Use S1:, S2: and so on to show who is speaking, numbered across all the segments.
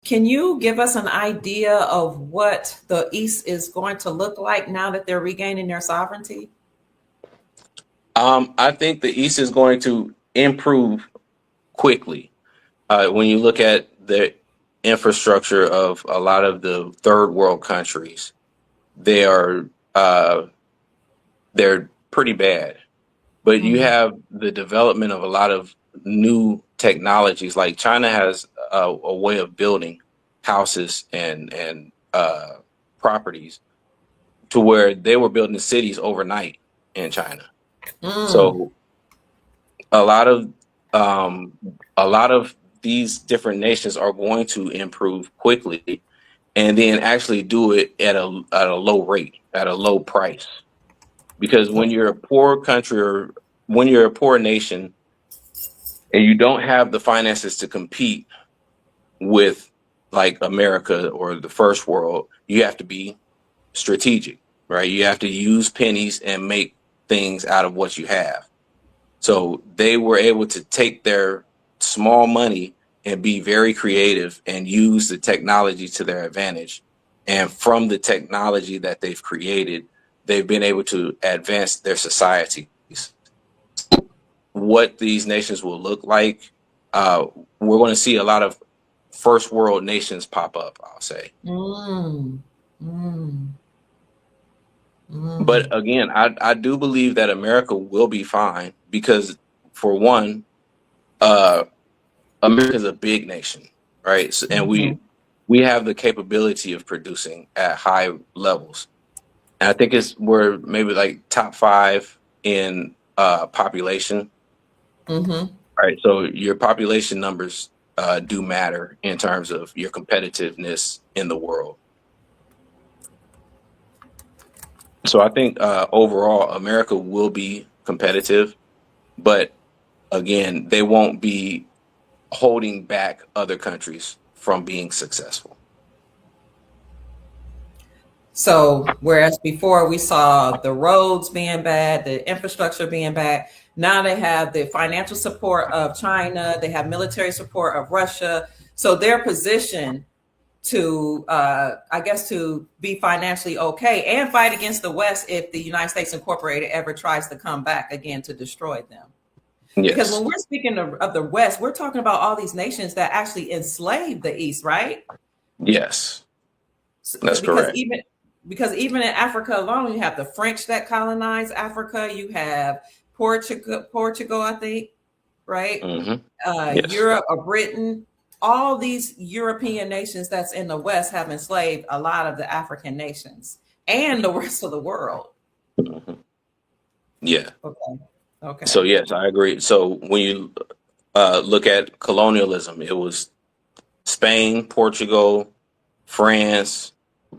S1: Can you give us an idea of what the East is going to look like now that they're regaining their sovereignty?
S2: I think the East is going to improve quickly. When you look at the infrastructure of a lot of the third world countries, they are uh, they're pretty bad. But you
S1: Mm,
S2: have the development of a lot of new technologies. Like China has a way of building houses and properties to where they were building cities overnight in China.
S1: mm.
S2: So a lot of um, a lot of these different nations are going to improve quickly and then actually do it at a low rate, at a low price. Because when
S1: Okay.
S2: you're a poor country or when you're a poor nation and you don't have the finances to compete with like America or the first world, you have to be strategic, right? You have to use pennies and make things out of what you have. So they were able to take their small money and be very creative and use the technology to their advantage. And from the technology that they've created, they've been able to advance their societies. What these nations will look like, uh, we're going to see a lot of first world nations pop up, I'll say.
S1: Mm, mm,
S2: But
S1: mm.
S2: again, I do believe that America will be fine because, for one, uh, America is a big nation, right? So, and
S1: Mhm.
S2: we have the capability of producing at high levels. And I think it's we're maybe like top five in population,
S1: Mhm.
S2: right? So your population numbers do matter in terms of your competitiveness in the world. So I think overall America will be competitive, but again, they won't be holding back other countries from being successful.
S1: So, whereas before we saw the roads being bad, the infrastructure being bad, now they have the financial support of China, they have military support of Russia. So, their position to, I guess, to be financially okay and fight against the West if the United States Incorporated ever tries to come back again to destroy them. Because
S2: Yes,
S1: when we're speaking of the West, we're talking about all these nations that actually enslaved the East, right?
S2: yes,
S1: So,
S2: that's
S1: because
S2: correct.
S1: even in Africa alone, you have the French that colonized Africa. You have Portugal, I think, right?
S2: Hmm. Yes.
S1: Europe or Britain. All these European nations that's in the West have enslaved a lot of the African nations and the rest of the world.
S2: Hmm. Yeah.
S1: Okay.
S2: So
S1: Okay.
S2: yes, I agree. So when you look at colonialism, it was Spain, Portugal, France,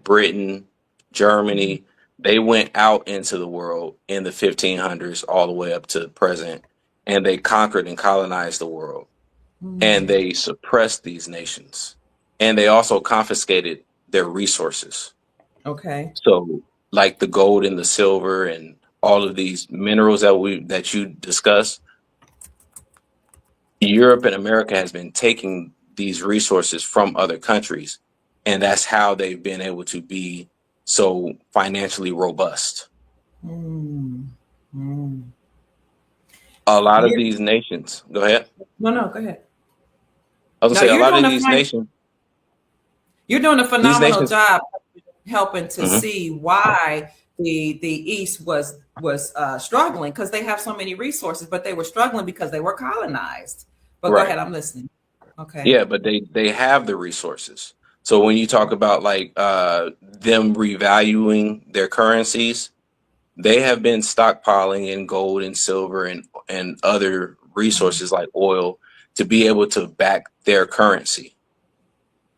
S2: Britain,
S1: Mhm.
S2: Germany. They went out into the world in the 1500s all the way up to the present, and they conquered and colonized the world. And
S1: Mm.
S2: they suppressed these nations. And they also confiscated their resources.
S1: Okay.
S2: So, like the gold and the silver and all of these minerals that you discuss, Europe and America has been taking these resources from other countries, and that's how they've been able to be so financially robust.
S1: Mm. Mm.
S2: A lot of
S1: You're,
S2: these nations, go ahead.
S1: no, no, go ahead.
S2: I was
S1: No,
S2: gonna say a lot of
S1: you're doing a
S2: these
S1: phenomenal
S2: nations.
S1: job helping to
S2: Mhm.
S1: see why the East was struggling because they have so many resources, but they were struggling because they were colonized. But go
S2: Right.
S1: ahead, I'm listening. Okay.
S2: Yeah, but they have the resources. So when you talk about like them revaluing their currencies, they have been stockpiling in gold and silver and other resources like oil to be able to back their currency.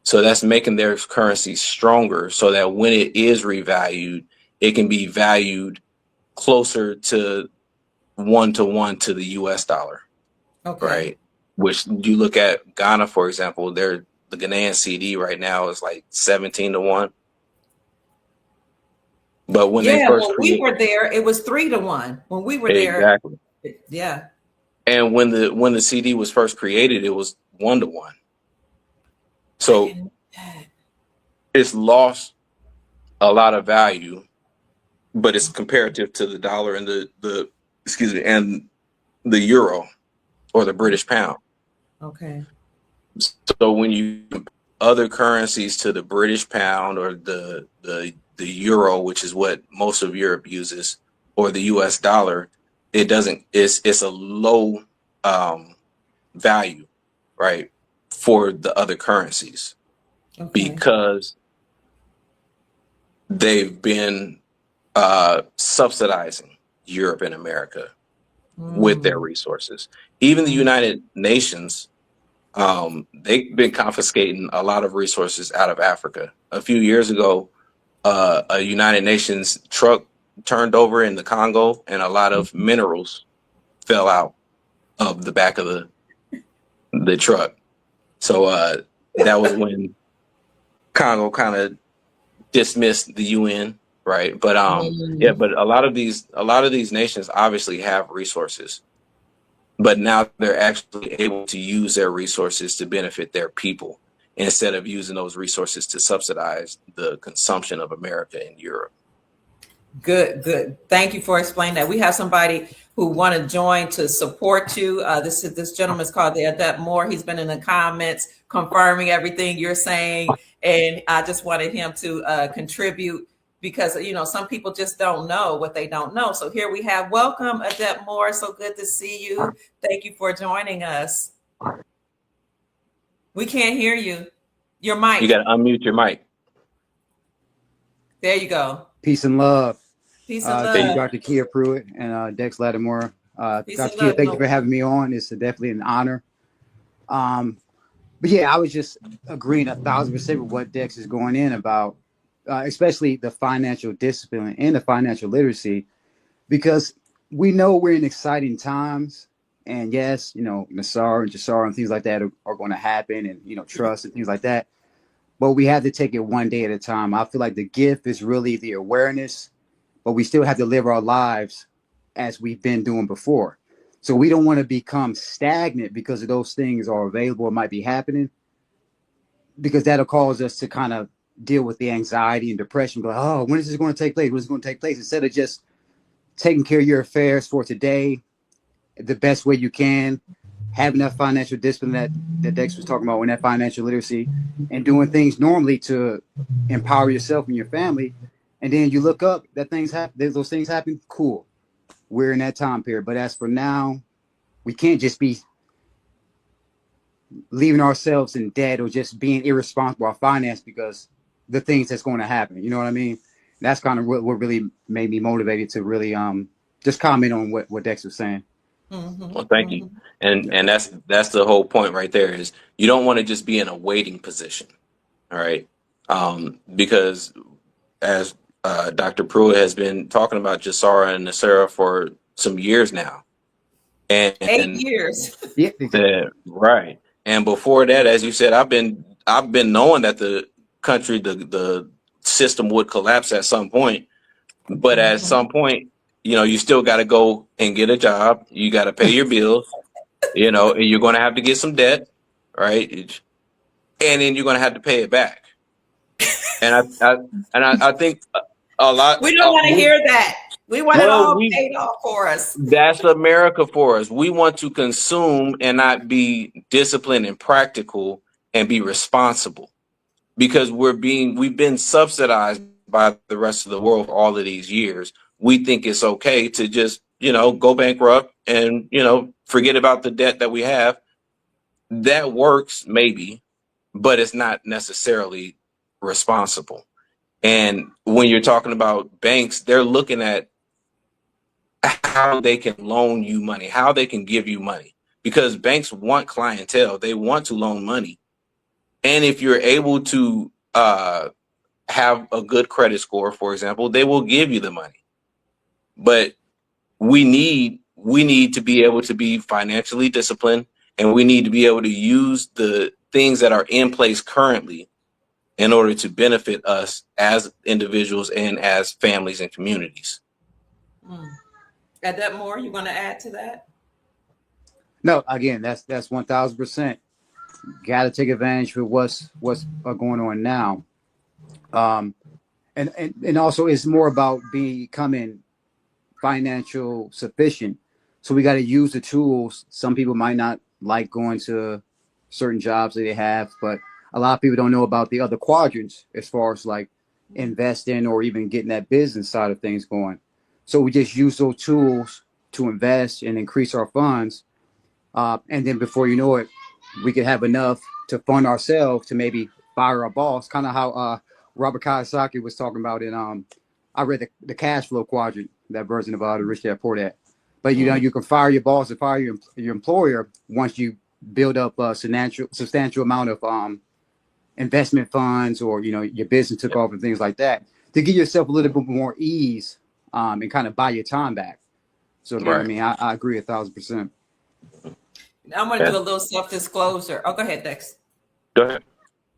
S2: So that's making their currency stronger so that when it is revalued, it can be valued closer to one to the US dollar,
S1: Okay.
S2: right? Which you look at Ghana, for example, the Ghanaian CD right now is like 17 to 1. But when they
S1: Yeah,
S2: first
S1: when we
S2: create
S1: were there, it was 3 to 1. When we were there,
S2: exactly.
S1: yeah.
S2: And when the CD was first created, it was 1 to 1.
S1: I
S2: So
S1: didn't.
S2: it's lost a lot of value, but it's comparative to the dollar and the excuse me, and the euro or the British pound.
S1: Okay.
S2: So when you compare other currencies to the British pound or the euro, which is what most of Europe uses, or the US dollar, it doesn't, it's a low value, right, for the other currencies,
S1: Okay.
S2: because they've been subsidizing Europe and America with their resources. Even the United Nations, they've been confiscating a lot of resources out of Africa. A few years ago, a United Nations truck turned over in the Congo, and a lot of minerals fell out of the back of the truck. So that was when Congo kind of dismissed the UN, right? But yeah, but a lot of these nations obviously have resources, but now they're actually able to use their resources to benefit their people instead of using those resources to subsidize the consumption of America and Europe.
S1: Good, good. Thank you for explaining that. We have somebody who want to join to support you. This gentleman is called the Lattimore. He's been in the comments confirming everything you're saying, and I just wanted him to contribute because some people just don't know what they don't know. So here we have, welcome Lattimore. So good to see you. Thank you for joining us. We can't hear you. Your mic.
S2: You got to unmute your mic.
S1: There you go.
S3: Peace and love.
S1: Peace and
S3: Thank you,
S1: love.
S3: Dr. Kia Pruitt and Dex Lattimore.
S1: Peace
S3: Dr.
S1: and
S3: Kia,
S1: love.
S3: thank you for having me on. It's definitely an honor. But yeah, I was just agreeing 1,000% with what Dex is going in about, especially the financial discipline and the financial literacy, because we know we're in exciting times. And yes, Nassar and Jassar and things like that are going to happen, and, trust and things like that. But we have to take it one day at a time. I feel like the gift is really the awareness, but we still have to live our lives as we've been doing before. So we don't want to become stagnant because of those things are available or might be happening, because that'll cause us to kind of deal with the anxiety and depression. Go, oh, when is this going to take place? When is it going to take place? Instead of just taking care of your affairs for today the best way you can, having that financial discipline that Dex was talking about, and that financial literacy, and doing things normally to empower yourself and your family. And then you look up that things happen, those things happen. Cool. We're in that time period. But as for now, we can't just be leaving ourselves in debt or just being irresponsible with finance because the things that's going to happen. You know what I mean? That's kind of what really made me motivated to really just comment on what Dex was saying.
S2: Well, thank you. And that's the whole point right there, is you don't want to just be in a waiting position. All right. Because as Dr. Pruitt has been talking about Jassara and Nasara for some years now. And
S1: 8 years.
S3: Yeah.
S2: Right. And before that, as you said, I've been knowing that the country, the system would collapse at some point. But at some point, you still got to go and get a job. You got to pay your bills, and you're going to have to get some debt, right? And then you're going to have to pay it back. And I think a lot.
S1: We don't want to hear that. We want it all paid off for us.
S2: That's America for us. We want to consume and not be disciplined and practical and be responsible, because we've been subsidized by the rest of the world for all of these years. We think it's okay to just, go bankrupt and, forget about the debt that we have. That works maybe, but it's not necessarily responsible. And when you're talking about banks, they're looking at how they can loan you money, how they can give you money, because banks want clientele. They want to loan money. And if you're able to have a good credit score, for example, they will give you the money. But we need to be able to be financially disciplined, and we need to be able to use the things that are in place currently in order to benefit us as individuals and as families and communities.
S1: Add that more? You want to add to that?
S3: No, again, that's 1,000%. got to take advantage of what's going on now. And also it's more about becoming financial sufficient. So we got to use the tools. Some people might not like going to certain jobs that they have, but a lot of people don't know about the other quadrants as far as like investing or even getting that business side of things going. So we just use those tools to invest and increase our funds. And then before you know it, we could have enough to fund ourselves to maybe fire our boss, kind of how Robert Kiyosaki was talking about in I read the cash flow quadrant, that version of the Rich Dad Poor Dad. But you know, you can fire your boss and fire your employer once you build up a substantial amount of investment funds, or you know, your business took off and things like that, to give yourself a little bit more ease and kind of buy your time back. So yeah, I mean, I agree 1,000%.
S1: I'm going to do a little self-disclosure. Oh, go ahead, Dex.
S2: Go ahead.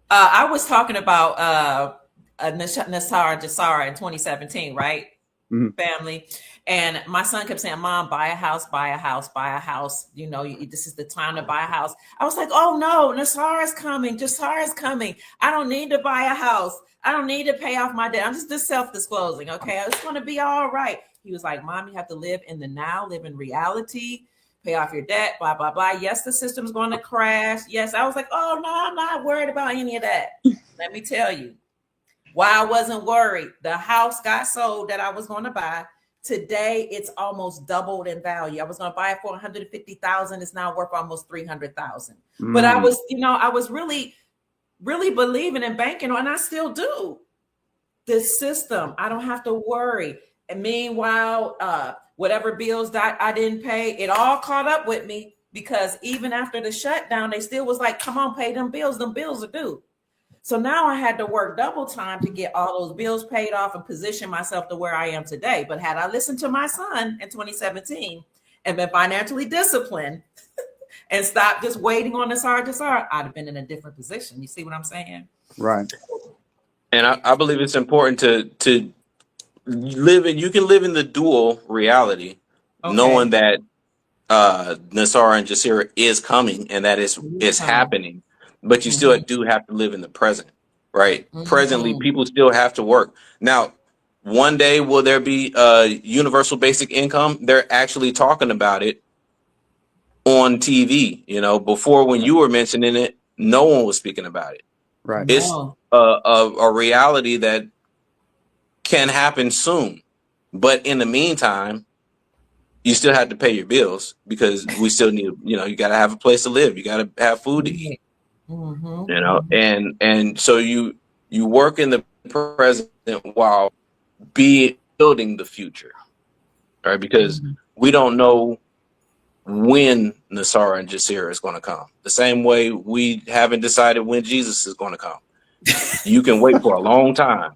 S1: I was talking about Nassar Jassara in 2017, right?
S3: Mm-hmm.
S1: Family. And my son kept saying, Mom, buy a house, buy a house, buy a house. You know, this is the time to buy a house. I was like, oh no, Nassar is coming. Jassara is coming. I don't need to buy a house. I don't need to pay off my debt. I'm just self-disclosing. Okay. It's going to be all right. He was like, Mom, you have to live in the now, live in reality, pay off your debt, blah, blah, blah. Yes, the system's going to crash. Yes. I was like, oh no, I'm not worried about any of that. Let me tell you why I wasn't worried. The house got sold that I was going to buy. Today, it's almost doubled in value. I was going to buy it for $150,000. It's now worth almost $300,000. But I was, you know, I was really, really believing in banking, and I still do. This system, I don't have to worry. And meanwhile, whatever bills that I didn't pay, it all caught up with me, because even after the shutdown, they still was like, come on, pay them bills. Them bills are due. So now I had to work double time to get all those bills paid off and position myself to where I am today. But had I listened to my son in 2017 and been financially disciplined and stopped just waiting on this hard, I'd have been in a different position. You see what I'm saying?
S3: Right.
S2: And I believe it's important to live in. You can live in the dual reality, knowing that Nassar and Jassira is coming and that it's happening. But you still do have to live in the present, right? Presently, people still have to work. Now, one day, will there be universal basic income? They're actually talking about it on TV. You know, before, when you were mentioning it, no one was speaking about it.
S3: Right.
S2: It's a reality that can happen soon. But in the meantime, you still have to pay your bills, because we still need, you know, you got to have a place to live. You got to have food to eat. You know, and so you work in the present while building the future, right? Because we don't know when Nassar and Jassira is going to come. The same way we haven't decided when Jesus is going to come. You can wait for a long time.